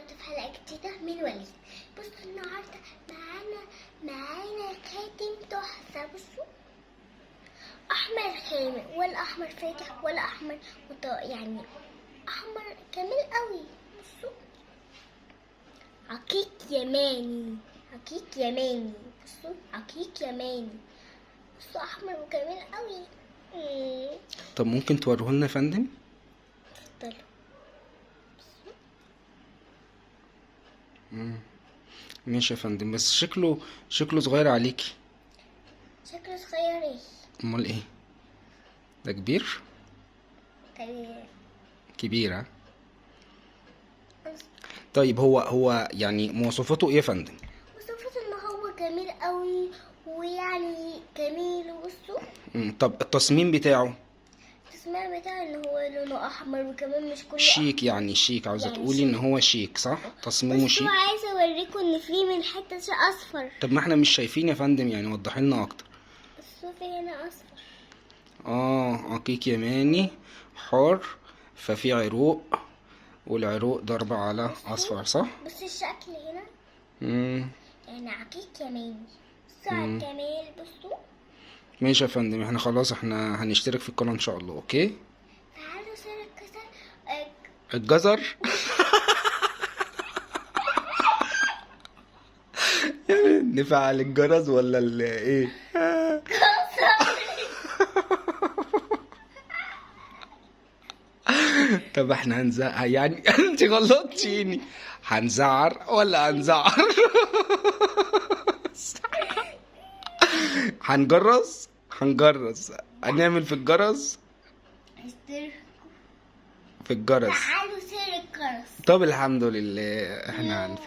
النهارده في حلقة جديدة من وليد. بصوا النهارده معانا خاتم تحفة. بصوا أحمر خامق، ولا أحمر فاتح ولا أحمر يعني أحمر جميل قوي. بصوا عقيق يماني، عقيق يماني. بصوا عقيق يماني. بصوا أحمر وجميل قوي. طب ممكن توريه لنا يا فندم؟ اتفضلوا. ماشي يا فندم، بس شكله صغير عليكي. شكله صغير ايه؟ امال ايه ده؟ كبير. كبير ها؟ طيب هو يعني مواصفاته ايه يا فندم؟ وصفته ان هو جميل قوي، ويعني جميل. بصوا طب التصميم بتاعه؟ التصميم بتاعه ان هو لونه احمر، وكمان مش كله شيك، يعني شيك، عاوزه يعني تقولي ان هو شيك، صح؟ تصميمه بصوا شيك. عايزه اوريكم ان في من حته اصفر. طب ما احنا مش شايفين يا فندم، يعني وضحي لنا اكتر. بصوا في هنا اصفر. عقيق يماني حار، ففي عروق، والعروق ضربة على اصفر، صح؟ بصوا الشكل هنا امم يعني عقيق يماني. بصوا على الجمال. بصوا ماشي يا فندم، احنا خلاص احنا هنشترك في القناة ان شاء الله. اوكي، تعالوا سير الكسر. الجزر. يعني نفعل الجرس ولا ايه؟ طب احنا هنزعر يعني؟ انت غلطتيني. هنزعر ولا هنزعر؟ هنجرس. هنعمل في الجرس. في الجرس. تعالوا سير الكرس. طب الحمد لله احنا هنفعل.